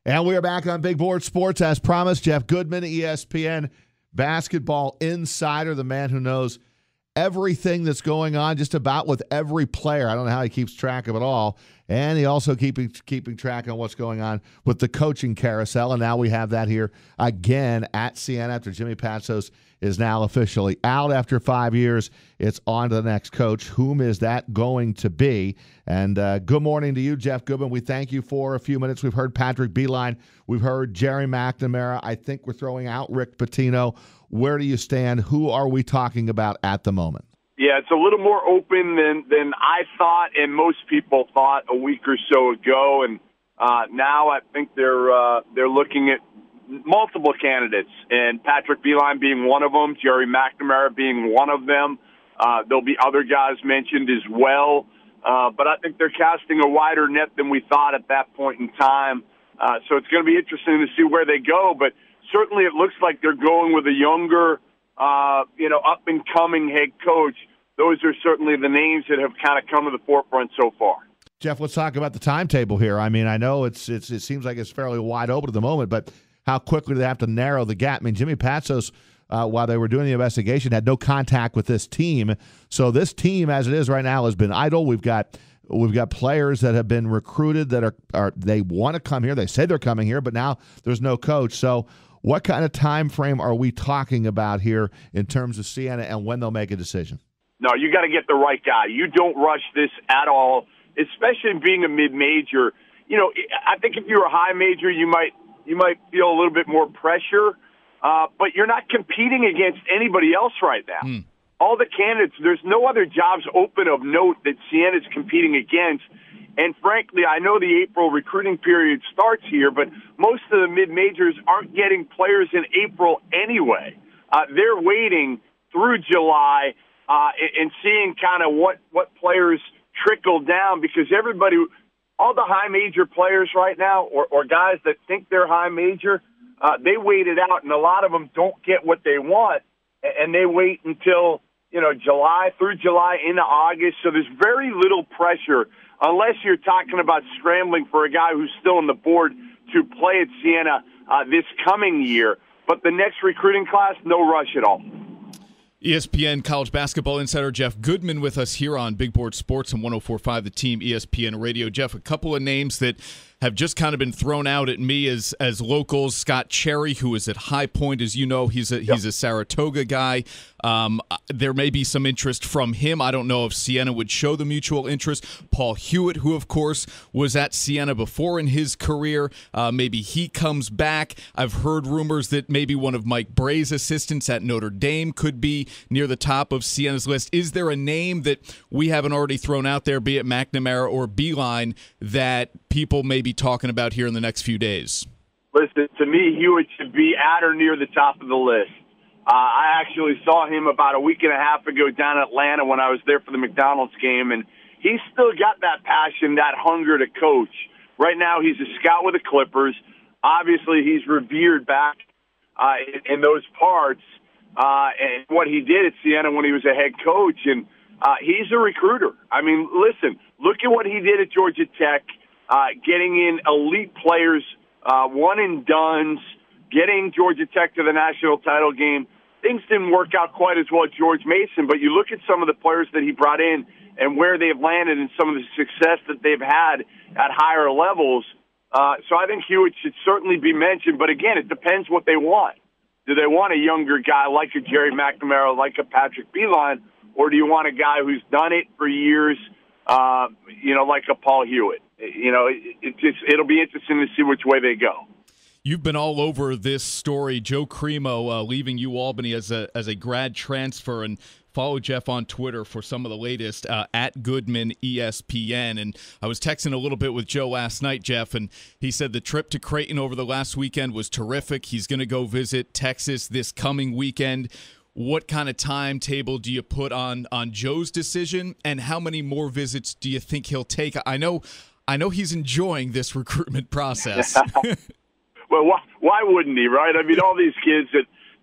And we are back on Big Board Sports. As promised, Jeff Goodman, ESPN basketball insider, the man who knows everything that's going on just about with every player. I don't know how he keeps track of it all. And he also keeping track on what's going on with the coaching carousel. And now we have that here again at Siena after Jimmy Patsos is now officially out after 5 years. It's on to the next coach. Whom is that going to be? And good morning to you, Jeff Goodman. We thank you for a few minutes. We've heard Patrick Beilein. We've heard Jerry McNamara. I think we're throwing out Rick Pitino. Where do you stand? Who are we talking about at the moment? Yeah, it's a little more open than I thought and most people thought a week or so ago. And now I think they're looking at multiple candidates, and Patrick Beilein being one of them, Jerry McNamara being one of them. There'll be other guys mentioned as well. But I think they're casting a wider net than we thought at that point in time. So it's going to be interesting to see where they go. But certainly it looks like they're going with a younger, up-and-coming head coach. Those are certainly the names that have kind of come to the forefront so far. Jeff, let's talk about the timetable here. I mean, I know it seems like it's fairly wide open at the moment, but how quickly do they have to narrow the gap? I mean, Jimmy Patsos, while they were doing the investigation, had no contact with this team. So this team, as it is right now, has been idle. We've got players that have been recruited that are they want to come here. They say they're coming here, but now there's no coach. So what kind of time frame are we talking about here in terms of Siena and when they'll make a decision? No, you got to get the right guy. You don't rush this at all, especially being a mid-major. You know, I think if you're a high major, you might feel a little bit more pressure, but you're not competing against anybody else right now. All the candidates, there's no other jobs open of note that Siena's competing against. And frankly, I know the April recruiting period starts here, but most of the mid-majors aren't getting players in April anyway. They're waiting through July and seeing kind of what players trickle down, because everybody, all the high major players right now, or guys that think they're high major, they wait it out, and a lot of them don't get what they want, and they wait until, July, through July into August. So there's very little pressure, unless you're talking about scrambling for a guy who's still on the board to play at Siena this coming year. But the next recruiting class, no rush at all. ESPN college basketball insider Jeff Goodman with us here on Big Board Sports and 104.5 The Team ESPN Radio. Jeff, a couple of names that have just kind of been thrown out at me as locals. Scott Cherry, who is at High Point, as you know, he's a Saratoga guy. There may be some interest from him. I don't know if Siena would show the mutual interest. Paul Hewitt, who, of course, was at Siena before in his career. Maybe he comes back. I've heard rumors that maybe one of Mike Bray's assistants at Notre Dame could be near the top of Siena's list. Is there a name that we haven't already thrown out there, be it McNamara or Beilein, that people may be talking about here in the next few days? Listen, to me, Hewitt should be at or near the top of the list. I actually saw him about a week and a half ago down in Atlanta when I was there for the McDonald's game, and he's still got that passion, that hunger to coach. Right now, he's a scout with the Clippers. Obviously, he's revered back in those parts, and what he did at Siena when he was a head coach, and he's a recruiter. I mean, listen, look at what he did at Georgia Tech, getting in elite players, one and dones, getting Georgia Tech to the national title game. Things didn't work out quite as well at George Mason, but you look at some of the players that he brought in and where they've landed and some of the success that they've had at higher levels. So I think Hewitt should certainly be mentioned, but again, it depends what they want. Do they want a younger guy like a Jerry McNamara, like a Patrick Beilein, or do you want a guy who's done it for years, like a Paul Hewitt? It'll be interesting to see which way they go. You've been all over this story, Joe Cremo leaving Albany as a grad transfer, and follow Jeff on Twitter for some of the latest at Goodman ESPN. And I was texting a little bit with Joe last night, Jeff, and he said the trip to Creighton over the last weekend was terrific. He's going to go visit Texas this coming weekend. What kind of timetable do you put on Joe's decision, and how many more visits do you think he'll take? I know he's enjoying this recruitment process. Well, why wouldn't he, right? I mean, all these kids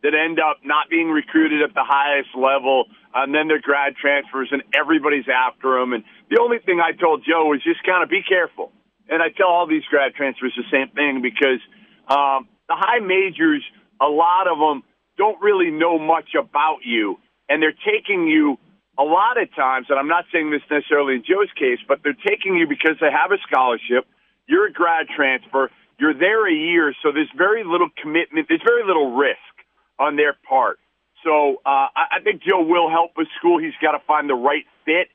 that end up not being recruited at the highest level, and then they're grad transfers, and everybody's after them. And the only thing I told Joe was just kind of be careful. and I tell all these grad transfers the same thing because the high majors, a lot of them don't really know much about you, and they're taking you a lot of times, and I'm not saying this necessarily in Joe's case, but they're taking you because they have a scholarship, you're a grad transfer, you're there a year, so there's very little commitment, there's very little risk on their part. So I think Joe will help with school. He's got to find the right fit.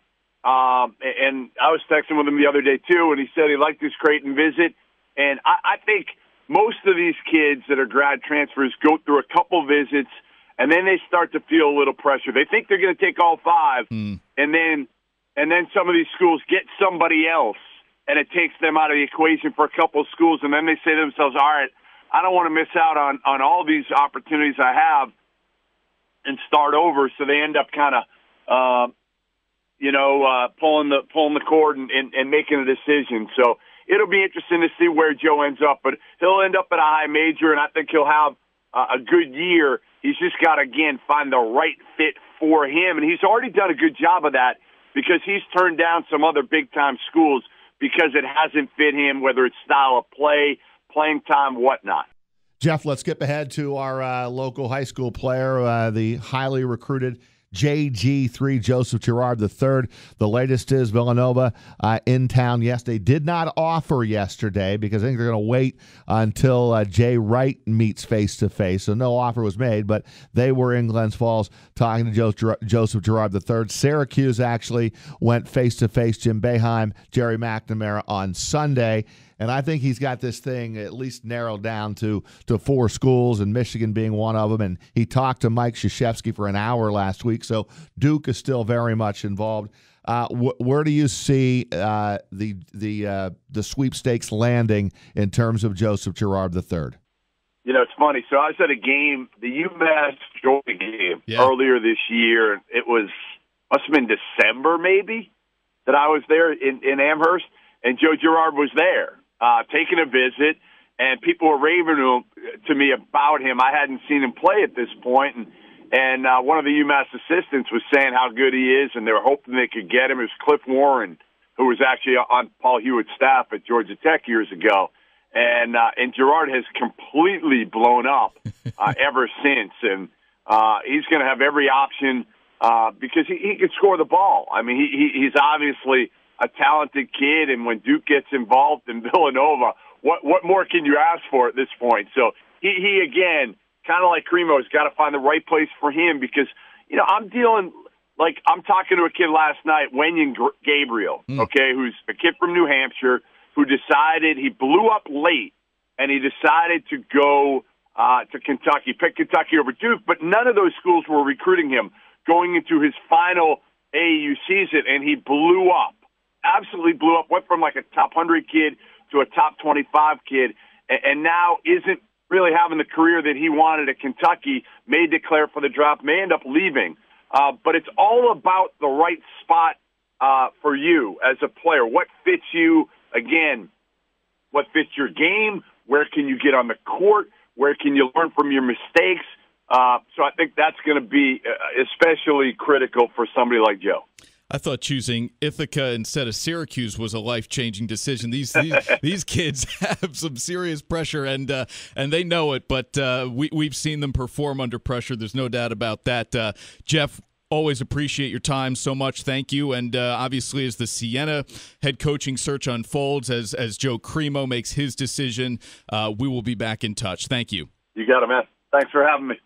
And I was texting with him the other day, too, and he said he liked his Creighton visit. And I think most of these kids that are grad transfers go through a couple visits, and then they start to feel a little pressure. They think they're going to take all five, and then some of these schools get somebody else, and it takes them out of the equation for a couple of schools, and then they say to themselves, all right, I don't want to miss out on all these opportunities I have and start over. So they end up kind of, pulling the cord and making a decision. So it'll be interesting to see where Joe ends up, but he'll end up at a high major, and I think he'll have a good year. He's just got to, again, find the right fit for him, and he's already done a good job of that because he's turned down some other big-time schools because it hasn't fit him, whether it's style of play, playing time, whatnot. Jeff, let's skip ahead to our local high school player, the highly recruited JGIII, Joseph Girard III. The latest is Villanova in town. Yes, they did not offer yesterday because I think they're going to wait until Jay Wright meets face-to-face. So no offer was made, but they were in Glens Falls talking to Joseph Girard III. Syracuse actually went face-to-face. Jim Boeheim, Jerry McNamara on Sunday. And I think he's got this thing at least narrowed down to 4 schools, and Michigan being one of them. And he talked to Mike Krzyzewski for an hour last week, so Duke is still very much involved. Where do you see the sweepstakes landing in terms of Joseph Girard III? You know, it's funny. So I was at a game, the UMass Georgia game earlier this year. It must have been December maybe that I was there in Amherst, and Joe Girard was there. Taking a visit, and people were raving to me about him. I hadn't seen him play at this point, and one of the UMass assistants was saying how good he is, and they were hoping they could get him. It was Cliff Warren, who was actually on Paul Hewitt's staff at Georgia Tech years ago, and Girard has completely blown up ever since, and he's going to have every option because he can score the ball. I mean, he's obviously a talented kid, and when Duke gets involved in Villanova, what more can you ask for at this point? So he again, kind of like Cremo, has got to find the right place for him because, I'm talking to a kid last night, Wenyon Gabriel, okay, who's a kid from New Hampshire who decided he blew up late, and he decided to go to Kentucky, pick Kentucky over Duke, but none of those schools were recruiting him going into his final AAU season, and he blew up. Absolutely blew up, went from like a top 100 kid to a top 25 kid, and now isn't really having the career that he wanted at Kentucky, may declare for the draft, may end up leaving. But it's all about the right spot for you as a player. What fits you, again, what fits your game, where can you get on the court, where can you learn from your mistakes. So I think that's going to be especially critical for somebody like Joe. I thought choosing Ithaca instead of Syracuse was a life-changing decision. These kids have some serious pressure, and they know it. But we've seen them perform under pressure. There's no doubt about that. Jeff, always appreciate your time so much. Thank you. And obviously, as the Siena head coaching search unfolds, as Joe Cremo makes his decision, we will be back in touch. Thank you. You got it, man. Thanks for having me.